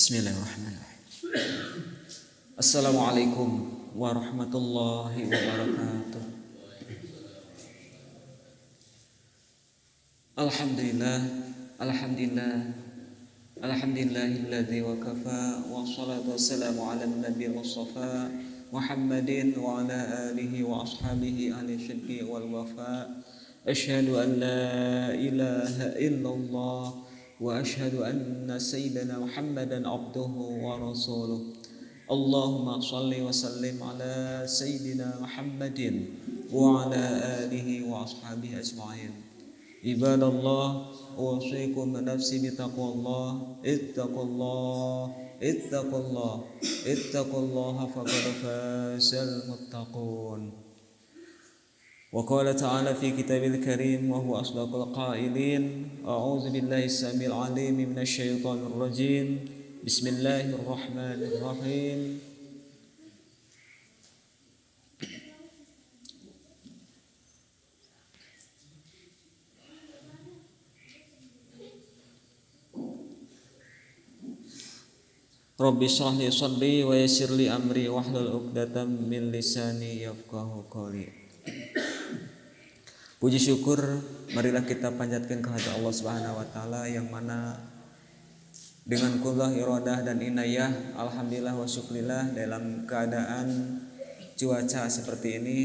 Bismillahirrahmanirrahim. Assalamualaikum warahmatullahi wabarakatuh. Alhamdulillah, alhamdulillahilladzi wa kafa wa salatu wassalamu ala nabiyil mustafa Muhammadin wa ala alihi wa ashabihi ahli syirki wal wafa. Asyhadu an la ilaha illallah wa asyhadu anna sayyidana Muhammadan abduhu wa rasuluh. Allahumma shalli wa sallim ala sayyidina Muhammadin wa ala alihi wa ashabihi ajma'in. Ibadallah, usikum nafsi bitaqwallah. Ittaqullaha faqad fazal muttaqun. Wa qala ta'ala fi kitabil karim wa huwa asdaqul qailin. A'udzu billahi samil alim minasy syaithanir rajim. Bismillahirrahmanirrahim. Rabbi shrah li sadri wa yassir li amri wahlul 'uqdatam min lisani yafqahu qawli. Puji syukur marilah kita panjatkan kehadirat Allah Subhanahu wa taala yang mana dengan qudrat iradah dan inayah, alhamdulillah wa syukrillah, dalam keadaan cuaca seperti ini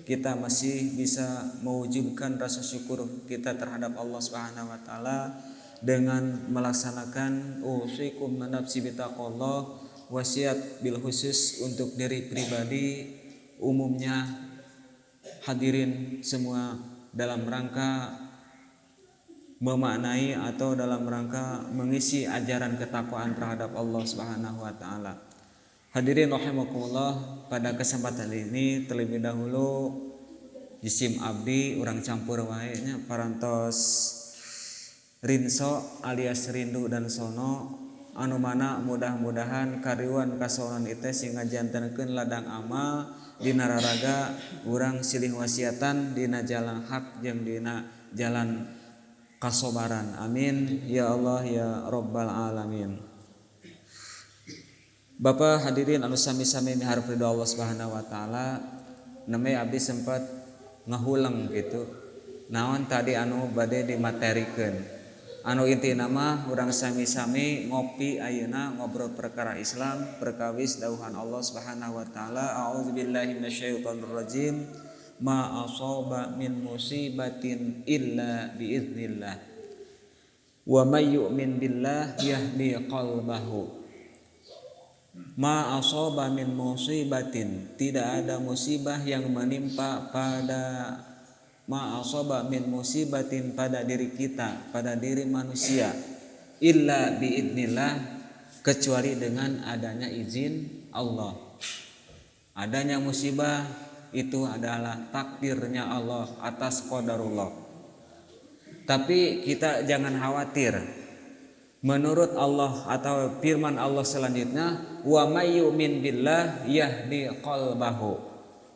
kita masih bisa mewujudkan rasa syukur kita terhadap Allah Subhanahu wa taala dengan melaksanakan usikum nafsi bitaqwallah, wasiat bil khusus untuk diri pribadi, umumnya hadirin semua, dalam rangka memaknai atau dalam rangka mengisi ajaran ketakwaan terhadap Allah Subhanahu wa taala. Hadirin rahimakumullah, pada kesempatan ini terlebih dahulu jisim abdi urang campur wae nya parantos rinso alias rindu dan sono, anu mana mudah-mudahan kariwan kasonon itu sehingga jantankeun ladang amal dina raraga urang silih wasiatan dina jalan hak jeung dina jalan kasobaran. Amin ya Allah ya rabbal alamin. Bapak hadirin anu sami-sami miharep ridho Allah Subhanahu wa taala, namanya abdi sempat ngahuleng gitu naon tadi anu bade dimaterikeun. Anu inti nama urang sami-sami ngopi ayeuna ngobrol perkara Islam perkawis dauhan Allah Subhanahu wa taala. A'udzubillahi minasyaitonir rajim. Ma asaba min musibatin illa biiznillah. Wa may yu'min billah yahdi qalbahu. Ma asaba min musibatin, tidak ada musibah yang menimpa pada ma'asaba min musibatin pada diri kita, pada diri manusia, illa biidnillah, kecuali dengan adanya izin Allah. Adanya musibah itu adalah takdirnya Allah atas qadarullah. Tapi kita jangan khawatir. Menurut Allah atau firman Allah selanjutnya, wa may yu'min billah yahdi qalbahu.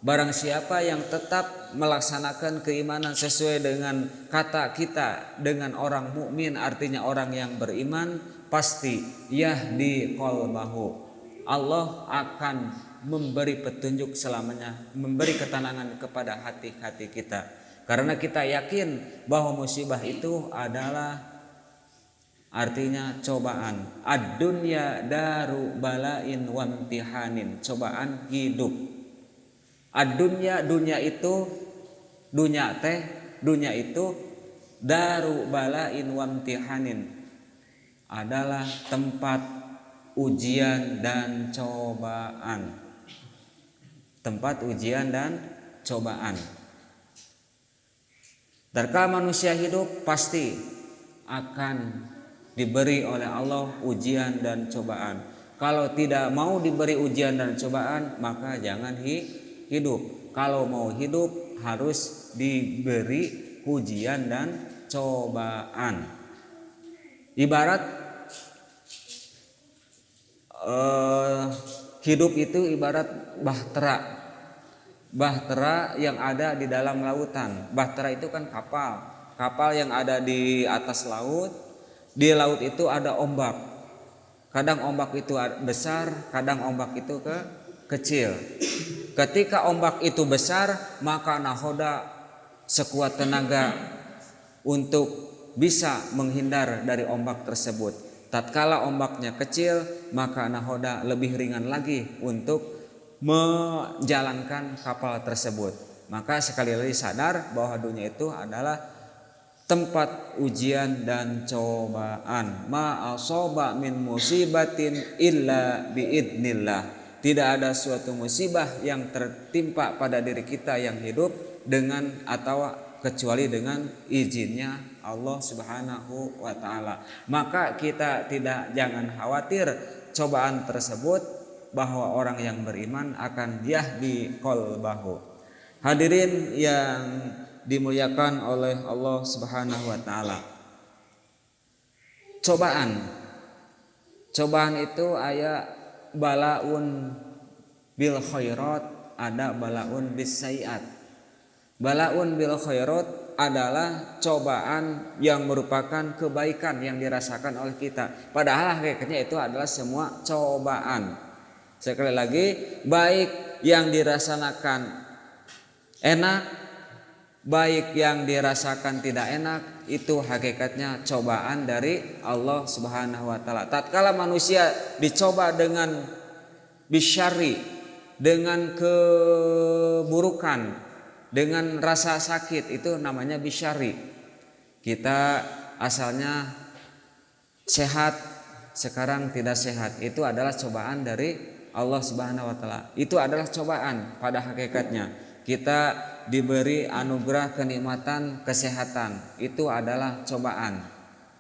Barang siapa yang tetap melaksanakan keimanan sesuai dengan kata kita dengan orang mukmin, artinya orang yang beriman, pasti yahdi qalbahu. Allah akan memberi petunjuk selamanya, memberi ketenangan kepada hati-hati kita. Karena kita yakin bahwa musibah itu adalah artinya cobaan. Ad-dunya daru balain wa imtihanin, cobaan hidup. Ad-dunya, dunia itu daru balain wa imtihanin, adalah tempat ujian dan cobaan. Tempat ujian dan cobaan. Tatkala manusia hidup pasti akan diberi oleh Allah ujian dan cobaan. Kalau tidak mau diberi ujian dan cobaan, maka jangan hidup. Kalau mau hidup harus diberi ujian dan cobaan. Ibarat hidup itu ibarat bahtera yang ada di dalam lautan. Bahtera itu kan kapal yang ada di atas laut. Di laut itu ada ombak. Kadang ombak itu besar, kadang ombak itu kecil. Ketika ombak itu besar, maka nahoda sekuat tenaga untuk bisa menghindar dari ombak tersebut. Tatkala ombaknya kecil, maka nahoda lebih ringan lagi untuk menjalankan kapal tersebut. Maka sekali lagi sadar bahwa dunia itu adalah tempat ujian dan cobaan. Ma asaba min musibatin illa biidnillah. Tidak ada suatu musibah yang tertimpa pada diri kita yang hidup dengan atau kecuali dengan izinnya Allah Subhanahu wa taala. Maka kita jangan khawatir cobaan tersebut, bahwa orang yang beriman akan yahdi qalbahu. Hadirin yang dimuliakan oleh Allah Subhanahu wa taala. Cobaan itu aya balaun bil khairat, ada balaun bis sayiat. Balaun bil khairat adalah cobaan yang merupakan kebaikan yang dirasakan oleh kita. Padahal hakikatnya itu adalah semua cobaan. Sekali lagi, baik yang dirasakan enak, baik yang dirasakan tidak enak, itu hakikatnya cobaan dari Allah Subhanahu wa taala. Tatkala manusia dicoba dengan bisyari, dengan keburukan, dengan rasa sakit, itu namanya bisyari. Kita asalnya sehat, sekarang tidak sehat, itu adalah cobaan dari Allah Subhanahu wa taala. Itu adalah cobaan pada hakikatnya. Kita diberi anugerah kenikmatan kesehatan, itu adalah cobaan.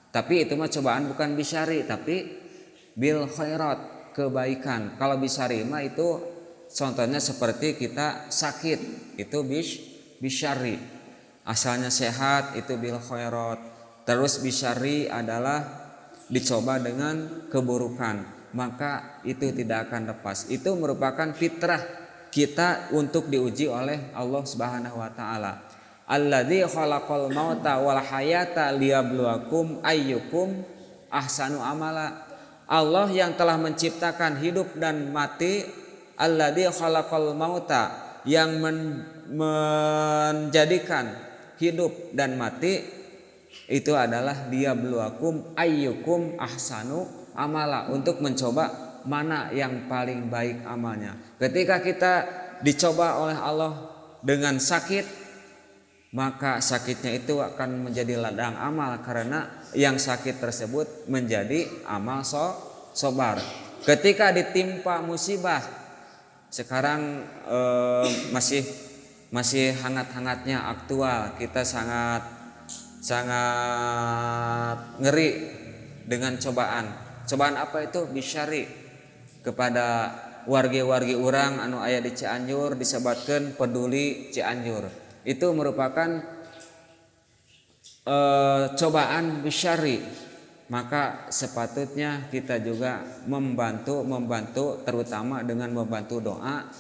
Tapi itu mah cobaan bukan bisyari, tapi bil khairat, kebaikan. Kalau bisyari mah itu contohnya seperti kita sakit, itu bisyari. Asalnya sehat, itu bil khairat. Terus bisyari adalah dicoba dengan keburukan, maka itu tidak akan lepas. Itu merupakan fitrah kita untuk diuji oleh Allah Subhanahu wa taala. Alladzi khalaqal mauta wal hayata liyabluwakum ayyukum ahsanu amala. Allah yang telah menciptakan hidup dan mati. Alladzi khalaqal mauta, yang menjadikan hidup dan mati, itu adalah liyabluwakum ayyukum ahsanu amala, untuk mencoba mana yang paling baik amalnya. Ketika kita dicoba oleh Allah dengan sakit, maka sakitnya itu akan menjadi ladang amal, karena yang sakit tersebut menjadi amal sobar. Ketika ditimpa musibah, sekarang masih hangat-hangatnya aktual, kita sangat ngeri dengan cobaan. Cobaan apa itu? Bisyari. Kepada wargi-wargi orang anu aya di Cianjur disebatkan peduli Cianjur. Itu merupakan cobaan bisyari. Maka sepatutnya kita juga membantu terutama dengan membantu doa,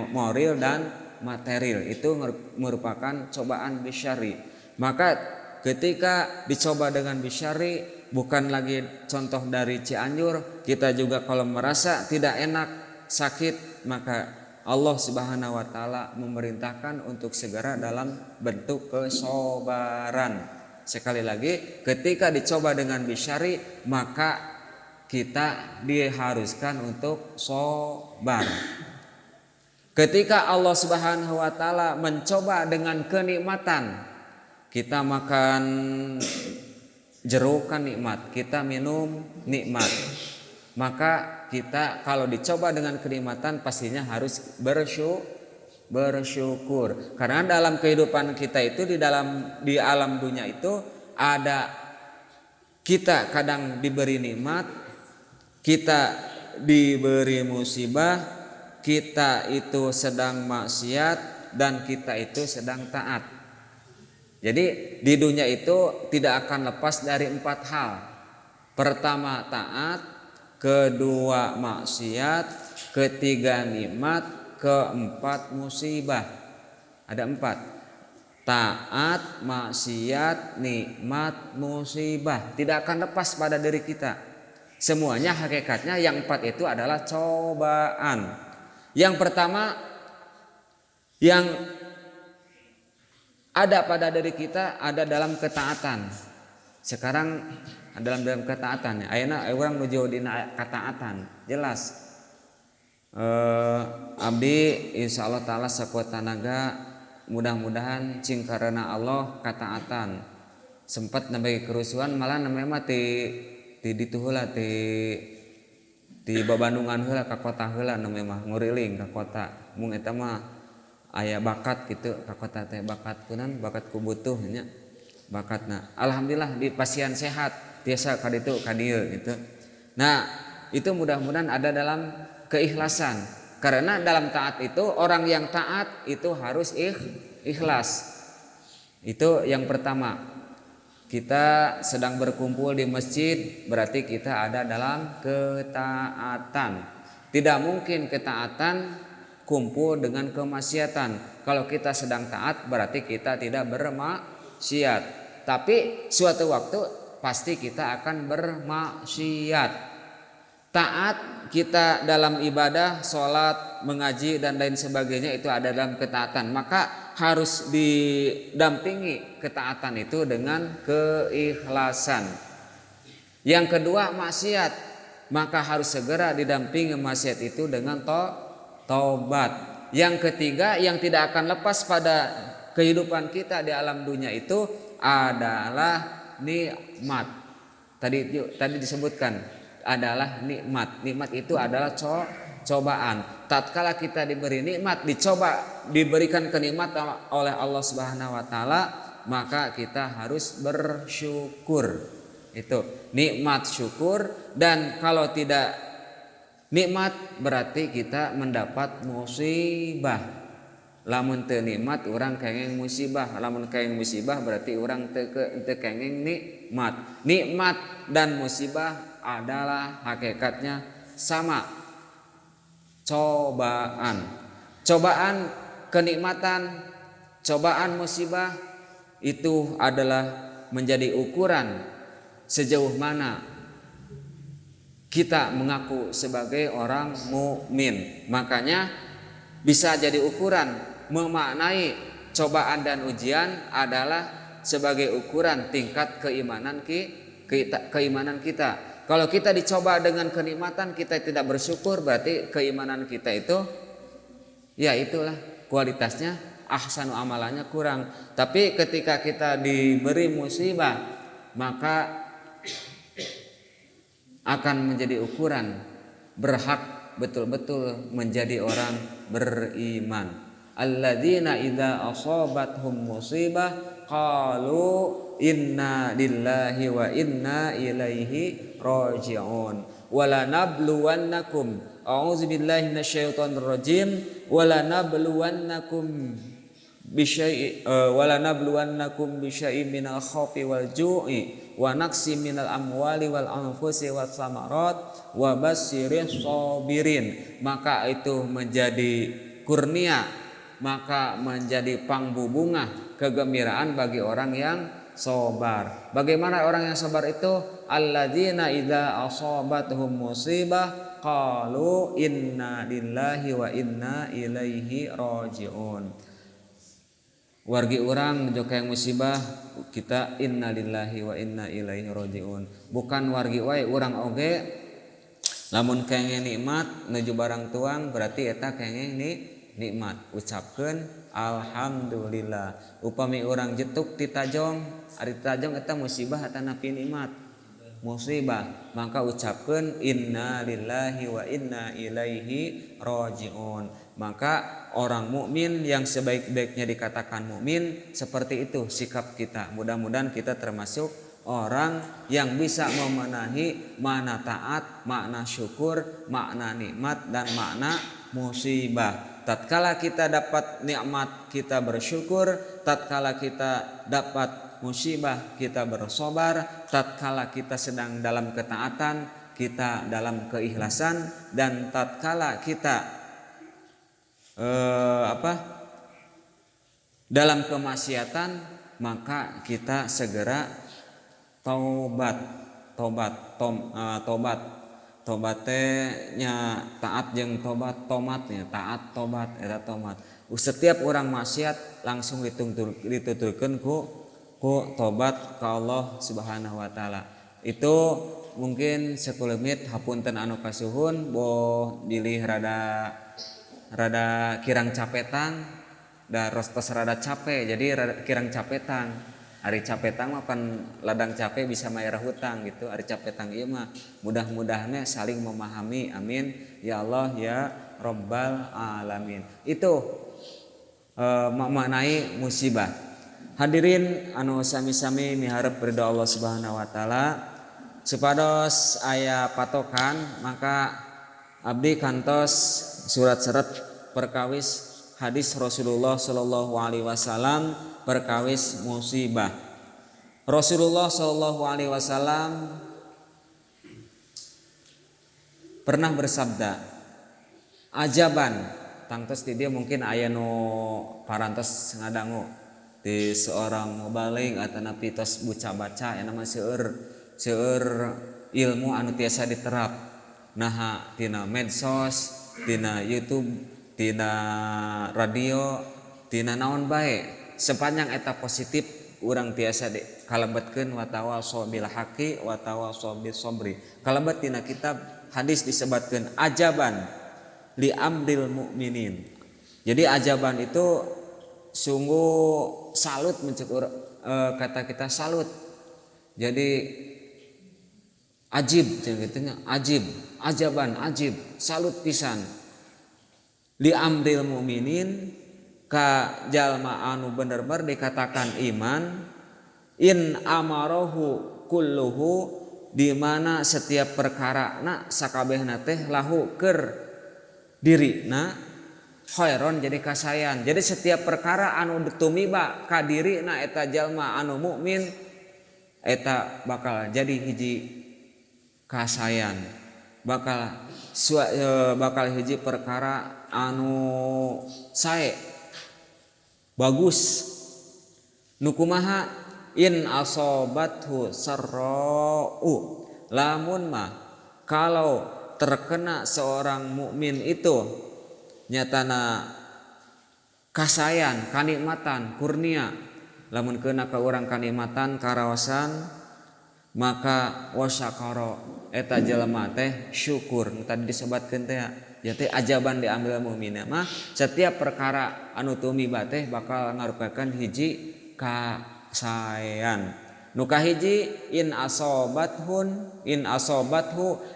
moral dan material. Itu merupakan cobaan bisyari. Maka ketika dicoba dengan bisyari, bukan lagi contoh dari Cianjur, kita juga kalau merasa tidak enak, sakit, maka Allah Subhanahu wa taala memerintahkan untuk segera dalam bentuk kesabaran. Sekali lagi, ketika dicoba dengan bisyari, maka kita diharuskan untuk sabar. Ketika Allah Subhanahu wa taala mencoba dengan kenikmatan, kita makan jeruk kan nikmat, kita minum nikmat. Maka kita kalau dicoba dengan kenikmatan pastinya harus bersyukur. Karena dalam kehidupan kita itu di alam dunia itu ada, kita kadang diberi nikmat, kita diberi musibah, kita itu sedang maksiat, dan kita itu sedang taat. Jadi di dunia itu tidak akan lepas dari 4 hal. Pertama taat, kedua maksiat, ketiga nikmat, keempat musibah. Ada 4. Taat, maksiat, nikmat, musibah. Tidak akan lepas pada diri kita. Semuanya hakikatnya yang 4 itu adalah cobaan. Yang pertama yang ada pada diri kita ada dalam ketaatan. Sekarang dalam ketaatan ya. Ayeuna urang nuju dina ketaatan. Jelas. Abdi insyaallah taala sakuat tanaga mudah-mudahan cing karena Allah kataatan sempat nambah kerusuhan malah namanya mah ti ditu heula ti babandungan heula ka kota heula namanya mah nguriling ka kota mung eta mah aya bakat gitu ka kota teh bakat kunan bakat ku butuh nya bakatna alhamdulillah di pasien sehat tiasa ka ditu ka dieu gitu. Nah itu mudah-mudahan ada dalam keikhlasan. Karena dalam taat itu orang yang taat itu harus ikhlas. Itu yang pertama. Kita sedang berkumpul di masjid berarti kita ada dalam ketaatan. Tidak mungkin ketaatan kumpul dengan kemaksiatan. Kalau kita sedang taat berarti kita tidak bermaksiat. Tapi suatu waktu pasti kita akan bermaksiat. Taat kita dalam ibadah, sholat, mengaji dan lain sebagainya itu ada dalam ketaatan. Maka harus didampingi ketaatan itu dengan keikhlasan. Yang kedua maksiat, maka harus segera didampingi maksiat itu dengan taubat. Yang ketiga yang tidak akan lepas pada kehidupan kita di alam dunia itu adalah nikmat. Tadi disebutkan adalah nikmat. Nikmat itu adalah cobaan. Tatkala kita diberi nikmat, diberikan kenikmatan oleh Allah Subhanahu wa taala, maka kita harus bersyukur. Itu nikmat syukur. Dan kalau tidak nikmat berarti kita mendapat musibah. Lamun teu nikmat urang kengeng musibah, lamun kengeng musibah berarti urang teu kengeng nikmat. Nikmat dan musibah adalah hakikatnya sama. Cobaan kenikmatan, cobaan musibah itu adalah menjadi ukuran sejauh mana kita mengaku sebagai orang mukmin. Makanya bisa jadi ukuran memaknai cobaan dan ujian adalah sebagai ukuran tingkat keimanan kita. Kalau kita dicoba dengan kenikmatan kita tidak bersyukur berarti keimanan kita itu ya itulah kualitasnya ahsanu amalannya kurang. Tapi ketika kita diberi musibah maka akan menjadi ukuran berhak betul-betul menjadi orang beriman. Alladzina idza asabathum musibah qalu inna lillahi wa inna ilaihi raji'un. Wala nabluwannakum a'udzubillahi minasyaitonir rajim wala nabluwannakum bisyai'in minal khaufi wal ju'i wa naqsi minal amwali wal anfusi was samarat wa basyirus sabirin. Maka itu menjadi kurnia, maka menjadi pangbubungah kegembiraan bagi orang yang sabar. Bagaimana orang yang sabar itu? Alladzina idza asabatuhum musibah qalu inna lillahi wa inna ilaihi raji'un. Wargi orang joka yang musibah kita inna lillahi wa inna ilaihi raji'un. Bukan wargi wae urang oge lamun kengeng nikmat nuju barang tuang berarti eta kengeng nikmat. Ucapkeun alhamdulillah. Upami urang jetuk ti tajong, ari tajong eta musibah eta napi nikmat. Musibah, maka ucapkeun inna lillahi wa inna ilaihi raji'un. Maka orang mukmin yang sebaik-baiknya dikatakan mukmin seperti itu sikap kita. Mudah-mudahan kita termasuk orang yang bisa memenahi makna taat, makna syukur, makna nikmat dan makna musibah. Tatkala kita dapat nikmat kita bersyukur, tatkala kita dapat musibah kita bersabar, tatkala kita sedang dalam ketaatan kita dalam keikhlasan, dan tatkala kita dalam kemaksiatan maka kita segera taubat. tobat. Tobat teh nya taat jeung tobat, tomatnya taat tobat eta tomat. Setiap orang maksiat langsung ditutulkeun ku tobat ka Allah Subhanahu wa taala. Itu mungkin sakuleumit hapunten anu kasuhun boh dilih rada kirang capetan da rostos rada capek jadi kirang capetan. Ari capetang mah pan ladang capek bisa mayar hutang gitu. Ari capetang ieu mah mudah-mudahan saling memahami. Amin ya Allah ya Rabbal alamin. Itu maknai musibah. Hadirin anu sami-sami miharep ridho Allah Subhanahu wa taala. Supados aya patokan maka abdi kantos surat-surat perkawis hadis Rasulullah sallallahu alaihi wasallam perkawis musibah. Rasulullah sallallahu alaihi wasallam pernah bersabda, ajaban tangtos di dia mungkin aya nu parantos ngadangu di seorang mubaligh atanapi tos baca eta mah seueur ilmu anu tiasa diterap. Nah, tina medsos, tina YouTube, tina radio, tina naon bae sepanjang eta positif urang tiasa kalebetkeun wa tawasau bil haqqi wa tawasau bis sabri. Kalebet tina kitab hadis disebutkeun ajaban li amril mukminin. Jadi ajaban itu sungguh salut mencek kata kita salut. Jadi ajib cenah ajib, ajaban, ajib, salut pisan. Li amril mukminin ka jalma anu bener-bener dikatakan iman, in amarahu kulluhu di mana setiap perkara na sakabehna teh lahu keur dirina khairon jadi kasayan. Jadi setiap perkara anu tumiba ka dirina eta jalma anu mukmin eta bakal jadi hiji kasayan, bakal hiji perkara anu sae bagus. Nukumaha in asobathu sarra'u, lamun mah kalau terkena seorang mukmin itu nyatana kasayan, kanikmatan, kurnia, lamun kena ka urang kanikmatan karawasan maka wasyakara eta jelema teh syukur. Tadi disebutkeun teh ya teh ajaban diambil mukmin mah setiap perkara anu tumiba teh bakal ngarupakeun hiji kasayan. Nu kahiji in asobathu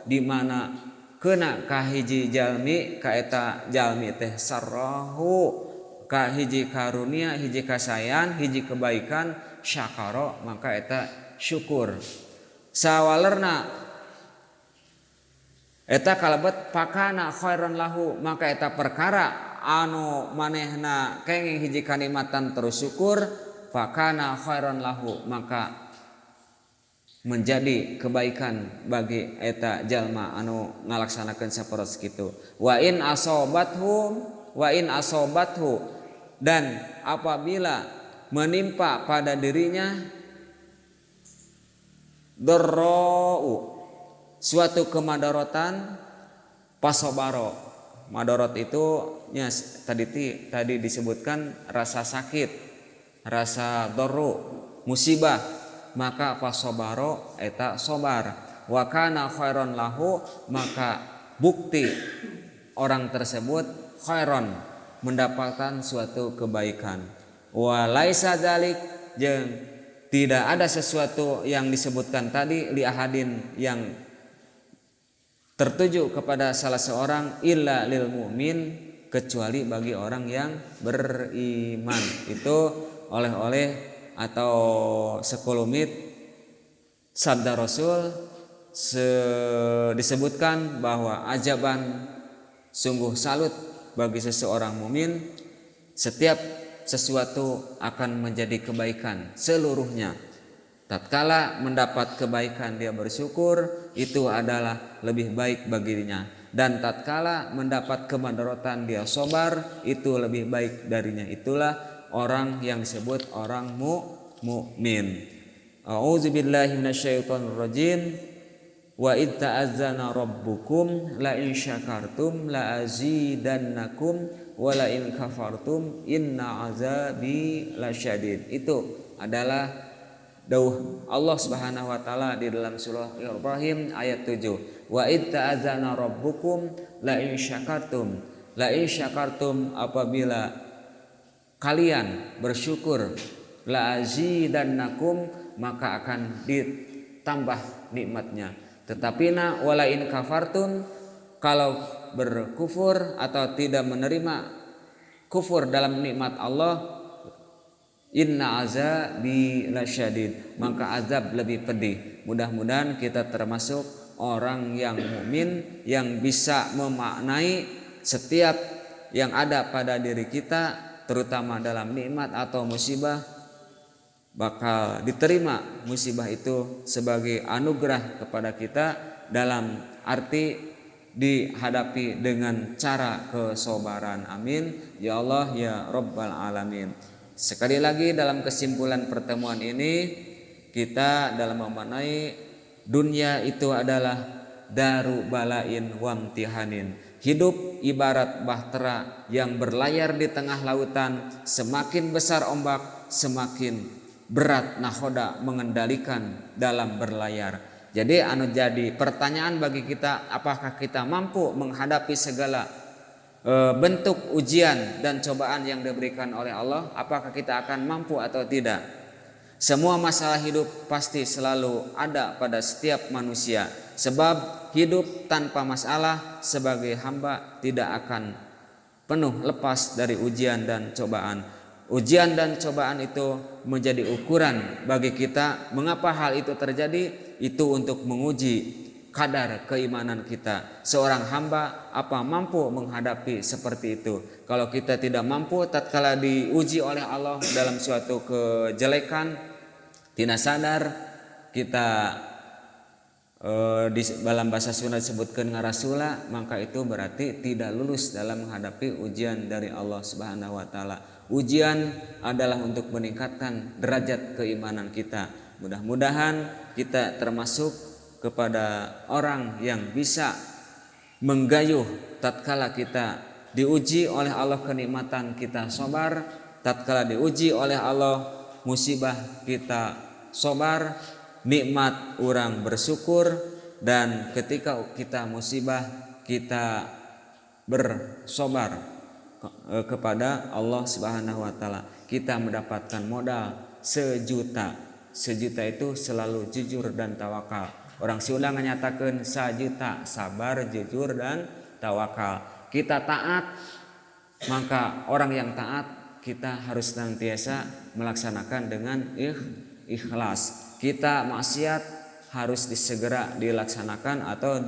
di mana kena ka hiji jalmi ka eta jalmi teh sarrahu ka hiji karunia, hiji kasayan, hiji kebaikan, syakara maka eta syukur. Sawalerna eta kalebet pakana khairan lahu maka eta perkara anu manehna kenging hiji kanikmatan terus syukur, pakana khairan lahu maka menjadi kebaikan bagi eta jalma anu ngalaksanakeun saporos kitu. Wa in asobathu dan apabila menimpa pada dirinya darra'u suatu kemadorotan pasobaro. Madorot itu ya, tadi disebutkan rasa sakit, rasa darru, musibah, maka pasobaro eta sobar. Wa kana khairon lahu maka bukti orang tersebut khairon mendapatkan suatu kebaikan. Wa laisa dzalik jeung tidak ada sesuatu yang disebutkan tadi li ahadin yang tertuju kepada salah seorang illa lil mu'min kecuali bagi orang yang beriman. Itu oleh-oleh atau sekelumit sabda Rasul disebutkan bahwa ajaban sungguh salut bagi seseorang mukmin setiap sesuatu akan menjadi kebaikan seluruhnya. Tatkala mendapat kebaikan dia bersyukur, itu adalah lebih baik baginya. Dan tatkala mendapat kemadharatan dia sabar, itu lebih baik darinya. Itulah orang yang disebut orang mukmin. A'udzubillahi minasyaitonirrajim. Wa id ta'azzana rabbukum la in syakartum la azidannakum wa la in kafartum inna azabi lasyadid. Itu adalah dauh Allah Subhanahu wa taala di dalam surah Ibrahim ayat 7. Wa id ta'azzana rabbukum la in syakartum apabila kalian bersyukur la azidannakum maka akan ditambah nikmatnya. Tetapi wala in kafartum kalau berkufur atau tidak menerima kufur dalam nikmat Allah, inna azabi lasyadid, maka azab lebih pedih. Mudah-mudahan kita termasuk orang yang mukmin yang bisa memaknai setiap yang ada pada diri kita, terutama dalam nikmat atau musibah, bakal diterima musibah itu sebagai anugerah kepada kita dalam arti dihadapi dengan cara kesabaran. Amin ya Allah ya Rabbal Alamin. Sekali lagi dalam kesimpulan pertemuan ini, kita dalam memaknai dunia itu adalah daru balain wamtihanin. Hidup ibarat bahtera yang berlayar di tengah lautan. Semakin besar ombak, semakin berat nahoda mengendalikan dalam berlayar. Jadi jadi pertanyaan bagi kita, apakah kita mampu menghadapi segala bentuk ujian dan cobaan yang diberikan oleh Allah? Apakah kita akan mampu atau tidak? Semua masalah hidup pasti selalu ada pada setiap manusia. Sebab hidup tanpa masalah sebagai hamba tidak akan penuh lepas dari ujian dan cobaan. Ujian dan cobaan itu menjadi ukuran bagi kita. Mengapa hal itu terjadi? Itu untuk menguji kadar keimanan kita. Seorang hamba apa mampu menghadapi seperti itu? Kalau kita tidak mampu tatkala diuji oleh Allah dalam suatu kejelekan, tidak sadar kita di dalam bahasa Sunda disebutkan ngarasula, maka itu berarti tidak lulus dalam menghadapi ujian dari Allah Subhanahu wa taala. Ujian adalah untuk meningkatkan derajat keimanan kita. Mudah-mudahan kita termasuk kepada orang yang bisa menggayuh tatkala kita diuji oleh Allah kenikmatan, kita sabar. Tatkala diuji oleh Allah musibah, kita sabar. Nikmat orang bersyukur, dan ketika kita musibah kita bersabar kepada Allah Subhanahu wa taala. Kita mendapatkan modal sejuta. Sejuta itu selalu jujur dan tawakal. Orang Sunda menyatakan sajuta, sabar, jujur dan tawakal. Kita taat, maka orang yang taat kita harus senantiasa melaksanakan dengan ikhlas. Kita maksiat harus disegera dilaksanakan atau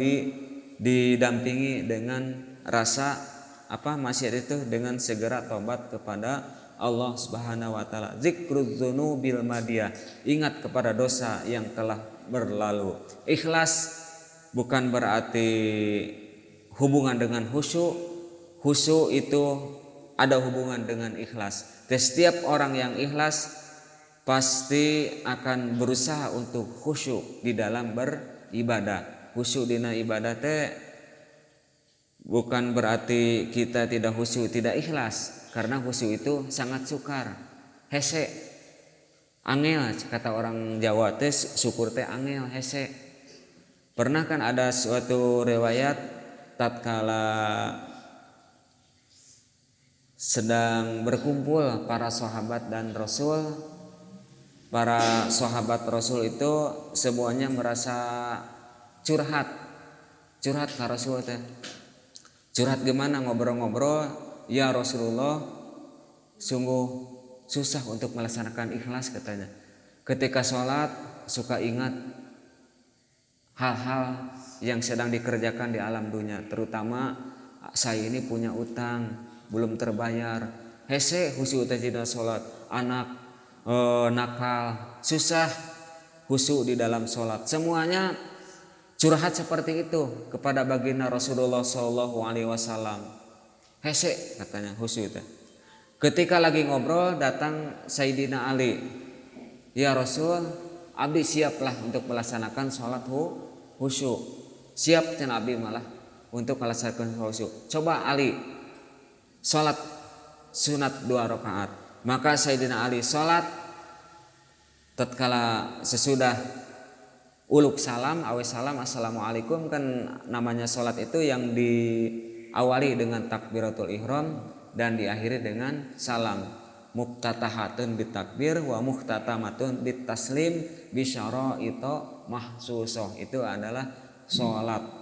didampingi dengan rasa maksiat itu dengan segera tobat kepada Allah Subhanahu wa taala. Zikruz dzunubil madiyah, ingat kepada dosa yang telah berlalu. Ikhlas bukan berarti hubungan dengan khusyuk. Khusyuk itu ada hubungan dengan ikhlas. Setiap orang yang ikhlas pasti akan berusaha untuk khusyuk di dalam beribadah. Khusyuk dina ibadah teh bukan berarti kita tidak khusyuk, tidak ikhlas, karena khusyuk itu sangat sukar, hese, angel, kata orang Jawa teh syukur teh angel, hese. Pernah kan ada suatu riwayat tatkala sedang berkumpul para sahabat dan Rasul. Para sahabat Rasul itu semuanya merasa curhat ke Rasul teh. Curhat gimana, ngobrol-ngobrol, ya Rasulullah, sungguh susah untuk melaksanakan ikhlas katanya. Ketika sholat suka ingat hal-hal yang sedang dikerjakan di alam dunia, terutama saya ini punya utang belum terbayar. Hese khusyuk tidak sholat, anak nakal, susah khusyuk di dalam sholat. Semuanya curhat seperti itu kepada baginda Rasulullah Shallallahu Alaihi Wasallam. Hese katanya khusyuk. Ketika lagi ngobrol datang Sayyidina Ali. Ya Rasul, abdi siaplah untuk melaksanakan sholat khusyuk. Siap cenah abdi malah untuk melaksanakan khusyuk. Coba Ali salat sunat 2 rakaat. Maka Sayyidina Ali salat tatkala sesudah uluk salam, awe salam assalamualaikum, kan namanya salat itu yang diawali dengan takbiratul ihram dan diakhiri dengan salam. Muftatahatun bitakbir wa muhtatamatun bitaslim bisyara'ita mahsusoh. Itu adalah salat.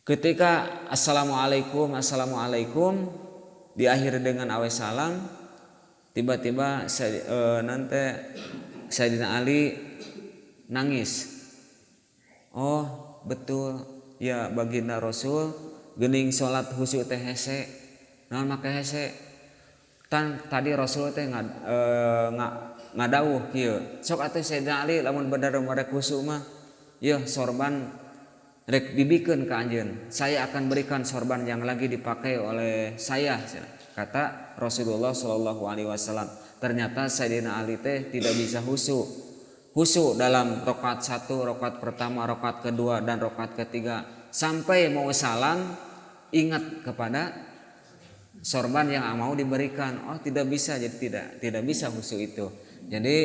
Ketika assalamualaikum diakhiri dengan awe salam, tiba-tiba nanti Sayyidina Ali nangis. Oh betul ya baginda Rasul geuning salat khusyuk teh hese. Naon make hese? Tadi Rasul teh ngadawuh kieu. Sok atuh Sayyidina Ali lamun bener khusyuk mah, yeuh sorban rek dibikeun ka anjeun. Saya akan berikan sorban yang lagi dipakai oleh saya, kata Rasulullah Shallallahu Alaihi Wasallam. Ternyata Sayyidina Ali teh tidak bisa khusyuk dalam rakaat 1, rakaat pertama, rakaat kedua dan rakaat ketiga, sampai mau salam ingat kepada sorban yang mau diberikan. Oh tidak bisa, jadi tidak bisa khusyuk itu. Jadi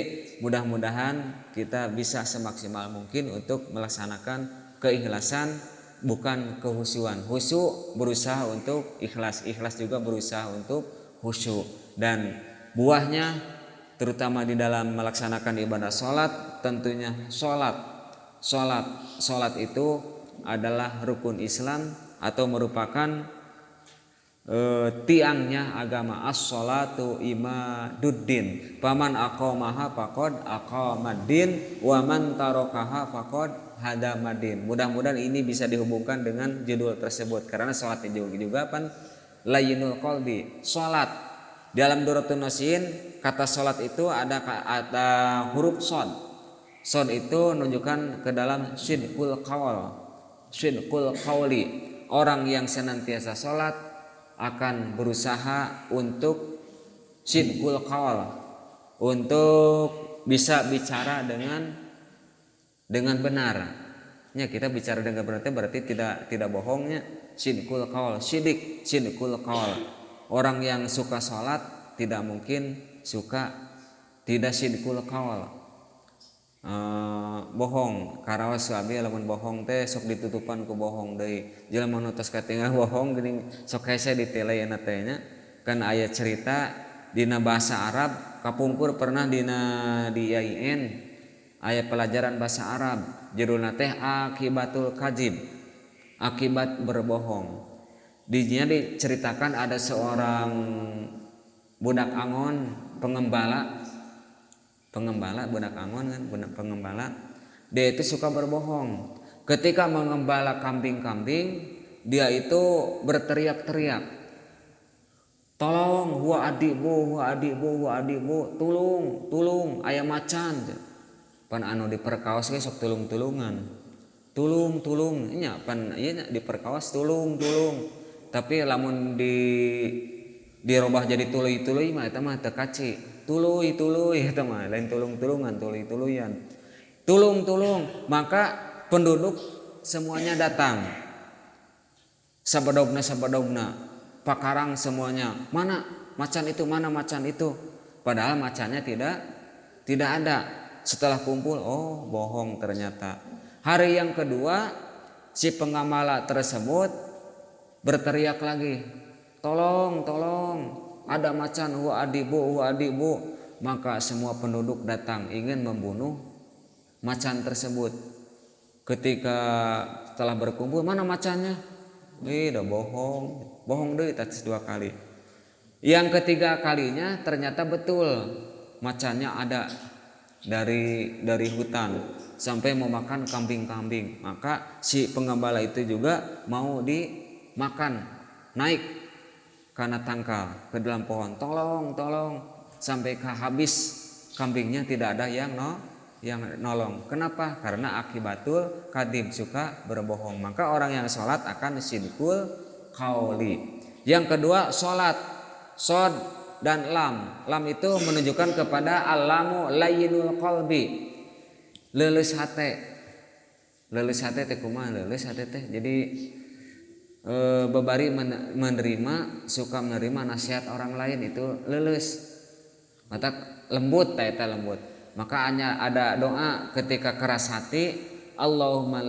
mudah-mudahan kita bisa semaksimal mungkin untuk melaksanakan keikhlasan, bukan kehusyuan. Khusyuk berusaha untuk ikhlas, ikhlas juga berusaha untuk khusyuk. Dan buahnya terutama di dalam melaksanakan ibadah sholat, tentunya sholat itu adalah rukun Islam atau merupakan tiangnya agama. As-sholatu imaduddin, paman aqamaha faqad aqamaddin wa man tarakaha faqad hadamadin. Mudah-mudahan ini bisa dihubungkan dengan judul tersebut, karena sholat juga pan layyinul qalbi. Sholat dalam Duratun Nasin, kata sholat itu ada huruf shod. Shod itu menunjukkan ke dalam sidqul qawli. Orang yang senantiasa sholat akan berusaha untuk sidqul qawl, untuk bisa bicara dengan benar. Ya, kita bicara dengan benar berarti tidak bohongnya. Sidqul qawl, sidqul qawl. Orang yang suka sholat tidak mungkin tidak sidqul qawl. Bohong karawa suami lamun bohong teh sok ditutupan ku bohong deui. Jelema nu tos katingal bohong geuning sok hese diteleuna teh nya. Kan aya cerita dina bahasa Arab, kapungkur pernah di IAIN aya pelajaran bahasa Arab, judulna teh akibatul kadzib, akibat berbohong. Dinya diceritakan ada seorang budak Angon, pengembala budak Angon kan, pengembala. Dia itu suka berbohong. Ketika mengembala kambing-kambing, dia itu berteriak-teriak, tolong huwa adibu, tulung aya macan. Pan anu diperkaos ge sok tulung-tulungan, tulung nya pan ieu diperkaos tulung. Tapi lamun dirobah jadi tuluy mah eta mah teu kaci. Tuluy eta mah lain tulung-tulungan, tuluy-tuluyan. Tulung, maka penduduk semuanya datang. Sabadogna pakarang semuanya. Mana macan itu? Padahal macannya tidak ada. Setelah kumpul, oh bohong ternyata. Hari yang kedua si pengamala tersebut berteriak lagi, tolong, ada macan, huwa adibu. Maka semua penduduk datang ingin membunuh macan tersebut. Ketika setelah berkumpul, mana macannya? Udah bohong deui tats 2 kali. Yang ketiga kalinya ternyata betul macannya ada dari hutan sampai mau makan kambing-kambing. Maka si pengembala itu juga mau dimakan, naik karena tangkal ke dalam pohon, tolong sampai habis kambingnya tidak ada yang nolong. Kenapa? Karena akibatul kadib, suka berbohong. Maka orang yang sholat akan sidqul qauli. Yang kedua sholat, shod dan lam itu menunjukkan kepada alamu layyinul qalbi, leuleus hate. leuleus hate teh kumaha leuleus hate teh jadi babari menerima suka menerima nasihat orang lain itu leuleus mata lembut eta lembut maka hanya ada doa ketika keras hati Allahumma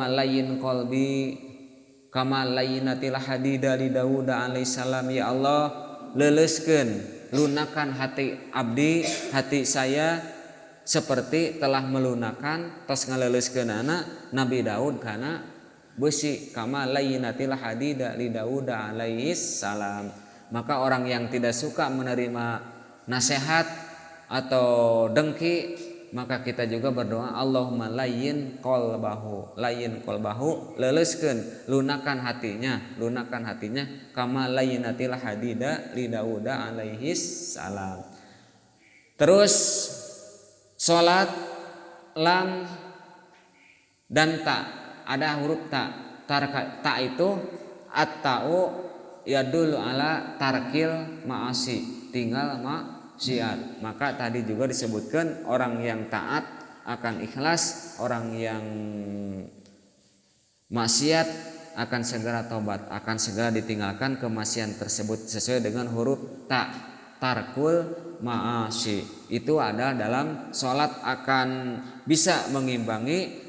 layyin qalbi kama layyinatil hadida li Daud alaihissalam ya Allah leuleuskeun lunakan hati abdi hati saya seperti telah melunakan tos ngaleuleuskeunana Nabi Daud kana besi kama layyinatil hadida li Daud alaihissalam. Maka orang yang tidak suka menerima nasihat atau dengki maka kita juga berdoa Allahumma layyin qalbahu leuleuskeun lunakan hatinya kama layyinatil hadida li Daud alaihissalam. Terus salat lam dan ta ada huruf ta itu at-ta'u yadul ala tarkil ma'asi tinggal maksiat. Maka tadi juga disebutkan orang yang taat akan ikhlas, orang yang maksiat akan segera tobat, akan segera ditinggalkan kemaksiatan tersebut sesuai dengan huruf ta tarkul ma'asi. Itu ada dalam sholat akan bisa mengimbangi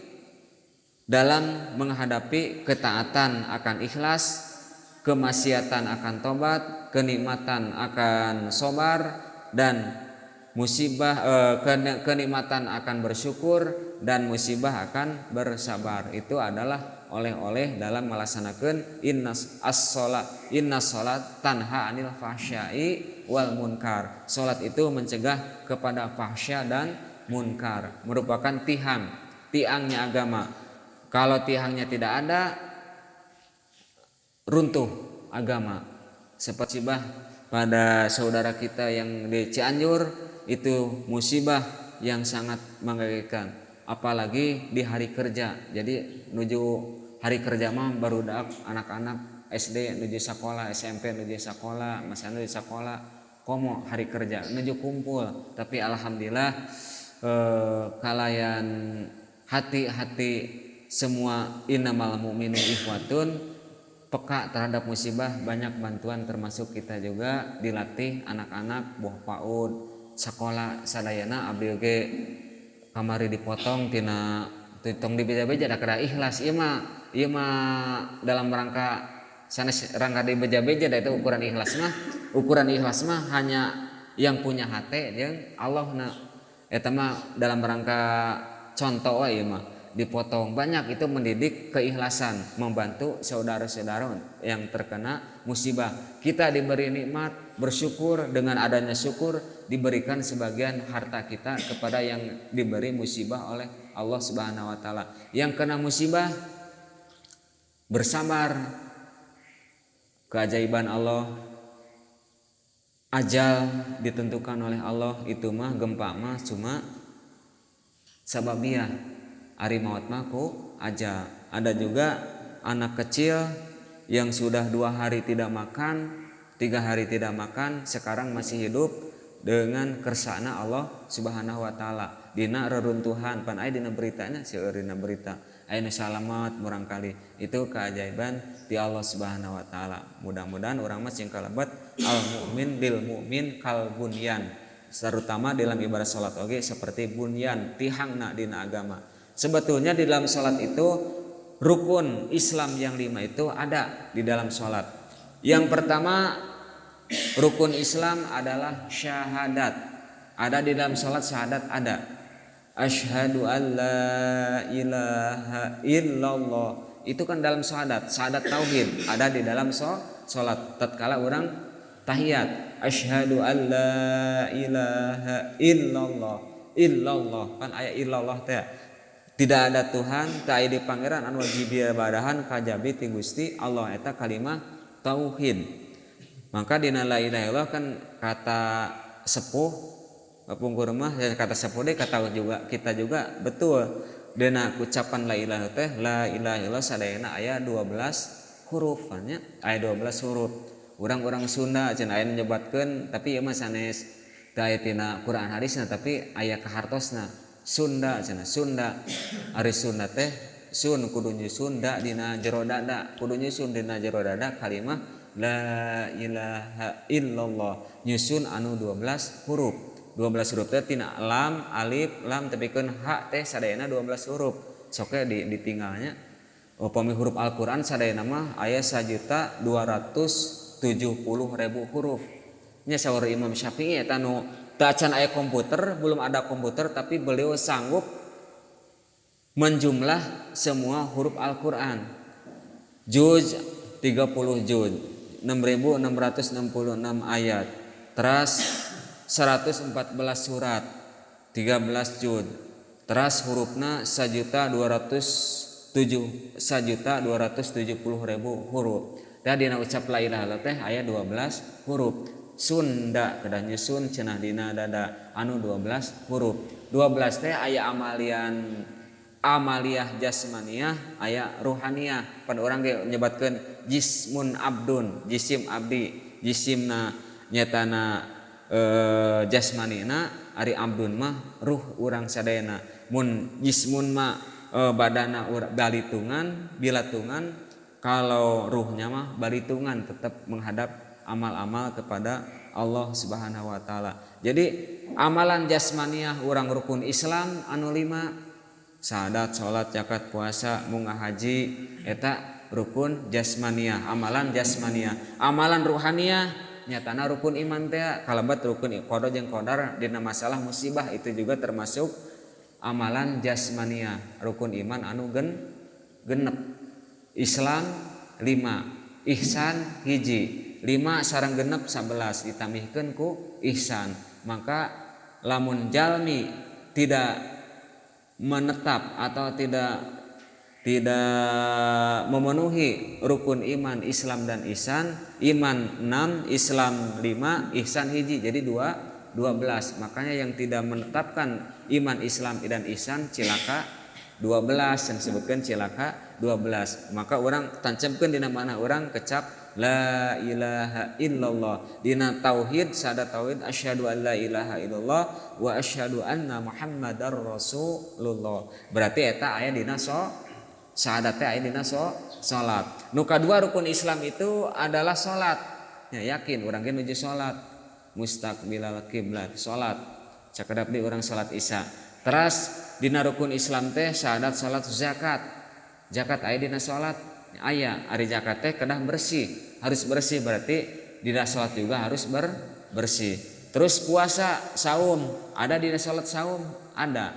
dalam menghadapi ketaatan akan ikhlas, kemaksiatan akan tobat, kenikmatan akan sabar dan musibah kenikmatan akan bersyukur dan musibah akan bersabar. Itu adalah oleh-oleh dalam melaksanakan inna salat tanha anil fahsya'i wal munkar. Salat itu mencegah kepada fahsya dan munkar, merupakan tiangnya agama. Kalau tiangnya tidak ada, runtuh agama. Seperti musibah pada saudara kita yang di Cianjur, itu musibah yang sangat mengagetkan, apalagi di hari kerja. Jadi menuju hari kerja mah barudak anak-anak SD menuju sekolah, SMP menuju sekolah, masih menuju sekolah, komo hari kerja menuju kumpul. Tapi alhamdulillah kalayan hati-hati semua innamal mu'minu ikhwatun, peka terhadap musibah, banyak bantuan termasuk kita juga dilatih anak-anak buah paud sekolah sadayana abdi ge kamari dipotong tina tong di beja-beja da kada ikhlas. Ieu mah dalam rangka sanes rangka di beja-beja da itu ukuran ikhlas mah hanya yang punya hati jeung Allahna. Eta mah dalam rangka contoh we ieu mah dipotong. Banyak itu mendidik keikhlasan, membantu saudara-saudara yang terkena musibah. Kita diberi nikmat, bersyukur, dengan adanya syukur diberikan sebagian harta kita kepada yang diberi musibah oleh Allah Subhanahu wa taala. Yang kena musibah bersabar. Keajaiban Allah, ajal ditentukan oleh Allah, itu mah gempa mah cuma sababiah, ari maut mah ku ajal. Ada juga anak kecil yang sudah 2 hari tidak makan, 3 hari tidak makan, sekarang masih hidup dengan kersana Allah Subhanahu wa taala. Dina reruntuhan pan aya dina beritanya, seueurina berita aya salamat murangkali. Itu keajaiban di Allah Subhanahu wa taala. Mudah-mudahan urang mah sing kalebet al mukmin lil mukmin kal bunyan, terutama dalam ibadah salat oge seperti bunyan, tihangna dina agama. Sebetulnya di dalam salat itu rukun Islam yang 5 itu ada di dalam salat. Yang pertama rukun Islam adalah syahadat. Ada di dalam salat syahadat ada. Asyhadu alla ilaha illallah. Itu kan dalam syahadat tauhid ada di dalam salat. Tatkala orang tahiyat, asyhadu alla ilaha illallah kan aya illallah teh. Tidak ada Tuhan tak aya di pangeran anu wajib diibadahan kajabi ti Gusti Allah, eta kalimah tauhid. Maka dina la ilaha illallah kan kata sepuh pungkur mah kata sepuh deh kata juga kita juga betul. Dina ucapan la ilaha teh la ilaha illallah sadayana aya 12 huruf nya, aya 12 huruf. Urang-urang Sunda cenah aya nyebatkeun tapi ieu mah sanes teu aya tina Quran hadisna tapi aya kahartosna. Sunda cenah. Sunda ari Sunda teh sun kudu nyusun da dina jero dada, kudu nyusun dina jero dada kalimah la ilaha illallah, nyusun anu 12 huruf. 12 huruf teh tina lam, alif, lam tepikeun ha teh sadayana 12 huruf. Sok ditinggalnya. Upami huruf Al-Qur'an sadayana mah aya 1.270.000 huruf. Nya saur Imam Syafi'i eta nu teu acan aya komputer, belum ada komputer tapi beliau sanggup menjumlah semua huruf Al-Qur'an. Juz 30 juz, 6.666 ayat. Teras 114 surat, 13 juz. Teras hurufna 1.270.000 huruf. Da dina ucap la ilaha illallah teh aya 12 huruf. Sunda kedah nyusun cenah dina dada anu 12 huruf. 12 teh aya amaliyah jasmaniyah, aya ruhaniyah. Pan urang ge nyebatkeun jismun abdun, jisim abdi. Jisimna nyatana jasmanina, ari abdun mah ruh urang sadayana. Mun jismun mah badana bilatungan, kalau ruhnya mah balitungan, tetap menghadap amal-amal kepada Allah Subhanahu wa taala. Jadi amalan jasmaniyah urang rukun Islam anu 5, syahadat, salat, zakat, puasa, munggah haji, eta rukun jasmaniyah, amalan jasmaniyah. Amalan ruhaniyah nyatana rukun iman teh kalabat rukun qada jeung qadar dina masalah musibah, itu juga termasuk amalan jasmaniyah, rukun iman anu genep. Islam 5, ihsan hiji, 5 sareng genep 11 ditambihkeun ku ihsan. Maka lamun jalmi tidak menetap atau tidak memenuhi rukun iman, Islam dan ihsan, iman 6, Islam 5, ihsan hiji, jadi 12. Makanya yang tidak menetapkan iman, Islam dan ihsan cilaka 12, yang disebutkan cilaka 12. Maka orang tancapkeun dina mana orang kecap la ilaha illallah, dina tauhid sada tauhid asyhadu an la ilaha illallah wa asyhadu anna muhammadar rasulullah. Berarti eta aya dina syahadat teh aya dina salat. Nu kadua rukun Islam itu adalah salat. Ya yakin urang ge nuju salat, mustaqbilal kiblat, salat. Sakedap di urang salat Isya. Teras dina rukun Islam teh syahadat, salat, zakat. Zakat aya dina salat. Aya ari zakat teh kedah bersih, harus bersih, berarti dina salat juga harus bersih. Terus puasa, saum, ada dina salat saum, ada.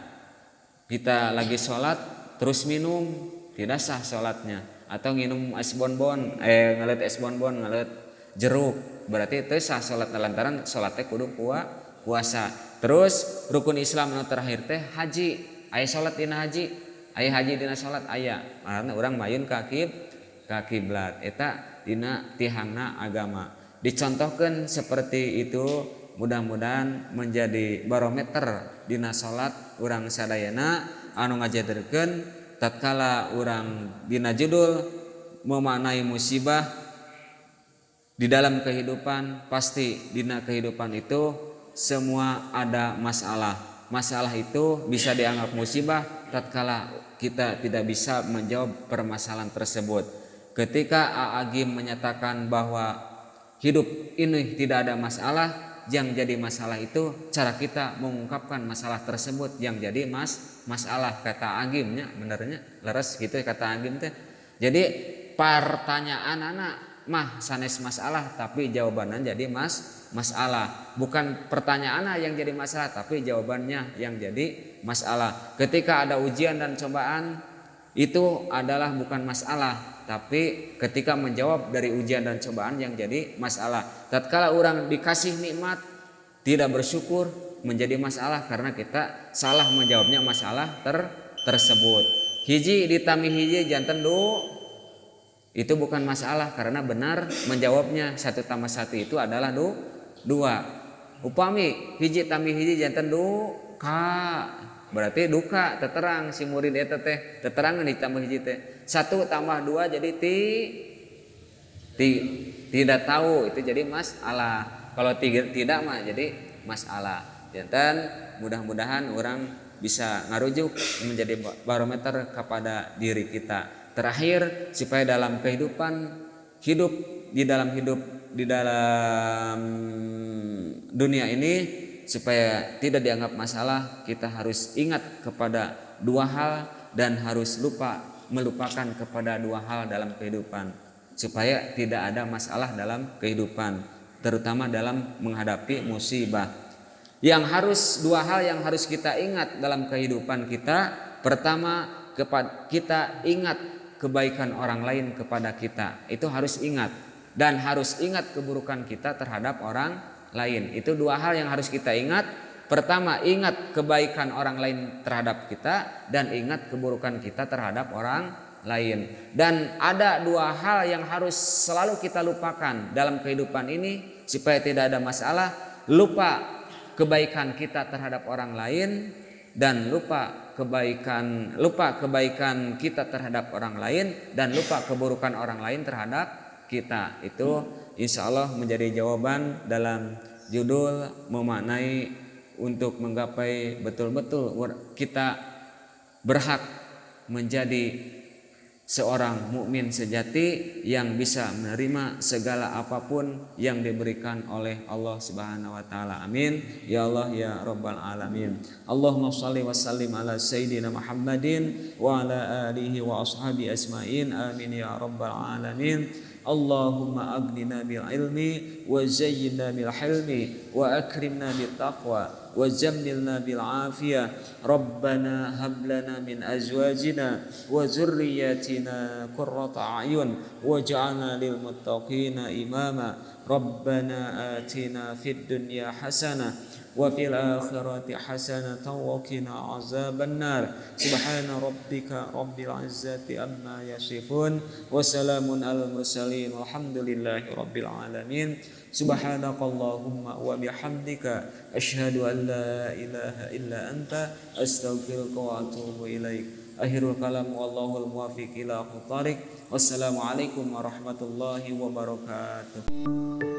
Kita lagi salat terus minum, tidak sah salatnya. Atau nginum es bonbon, ngalet es bonbon, ngalet jeruk, berarti teu sah salat lantaran salat teh kudu puasa. Terus rukun Islam anu terakhir teh haji, aya salat dina haji, aya haji dina salat aya. Karena urang mayun ka kiblat, eta dina tihangna agama. Dicontohkan seperti itu, mudah-mudahan menjadi barometer dina salat urang sadayana anu ngajaderkeun tatkala urang dina judul memaknai musibah di dalam kehidupan, pasti dina kehidupan itu semua ada masalah. Masalah itu bisa dianggap musibah tatkala kita tidak bisa menjawab permasalahan tersebut. Ketika A'agim menyatakan bahwa hidup ini tidak ada masalah, yang jadi masalah itu cara kita mengungkapkan masalah tersebut yang jadi masalah, kata Agimnya, benernya leres gitu kata Agim teh. Jadi pertanyaan anak mah sanes masalah tapi jawabannya jadi masalah. Bukan pertanyaan yang jadi masalah tapi jawabannya yang jadi masalah. Ketika ada ujian dan cobaan itu adalah bukan masalah, tapi ketika menjawab dari ujian dan cobaan yang jadi masalah. Tatkala orang dikasih nikmat tidak bersyukur menjadi masalah karena kita salah menjawabnya masalah tersebut. Hiji ditambah hiji janten itu bukan masalah karena benar menjawabnya. 1 tambah 1 itu adalah 2. Upami hiji tambah hiji janten duka, berarti duka teterang si murid eta teh teterang ditambah hiji teh 1 tambah 2 jadi tidak tahu, itu jadi masalah. Kalau tidak mah jadi masalah. Janten mudah-mudahan orang bisa ngarujuk menjadi barometer kepada diri kita. Terakhir, supaya dalam kehidupan hidup di dalam dunia ini supaya tidak dianggap masalah, kita harus ingat kepada dua hal dan harus melupakan kepada dua hal dalam kehidupan supaya tidak ada masalah dalam kehidupan, terutama dalam menghadapi musibah. Dua hal yang harus kita ingat dalam kehidupan kita. Pertama, kita ingat kebaikan orang lain kepada kita. Itu harus ingat, dan harus ingat keburukan kita terhadap orang lain. Itu dua hal yang harus kita ingat. Pertama, ingat kebaikan orang lain terhadap kita, dan ingat keburukan kita terhadap orang lain. Dan ada dua hal yang harus selalu kita lupakan dalam kehidupan ini supaya tidak ada masalah. Lupa kebaikan kita terhadap orang lain, dan lupa kebaikan kita terhadap orang lain, dan lupa keburukan orang lain terhadap kita. Itu insya Allah menjadi jawaban dalam judul memaknai untuk menggapai betul-betul kita berhak menjadi seorang mukmin sejati yang bisa menerima segala apapun yang diberikan oleh Allah Subhanahu wa taala. Amin ya Allah ya rabbal alamin. Allahumma shalli wa sallim ala sayyidina Muhammadin wa ala alihi wa ashabi asmain. Amin ya rabbal alamin. Allahumma aghnina bil ilmi wa zayyinna bil hilmi wa akrimna bit taqwa wa jammilna bil afiyah. Rabbana hab lana min azwajina wa dzurriyyatina qurrata a'yun waj'alna lil muttaqina imama. Rabbana atina fid dunya hasanah wa fil akhirati hasanatan wa qina azaban nar. Subhana rabbika rabbil izzati amma yasifun wa salamun alal mursalin walhamdulillahi rabbil alamin. Subhanakallahumma wa bihamdika asyhadu an la ilaha illa anta astaghfiruka wa atubu ilaik. Akhirul kalam wallahul muwaffiq ila aqwamit thariq. Wassalamualaikum warahmatullahi wabarakatuh.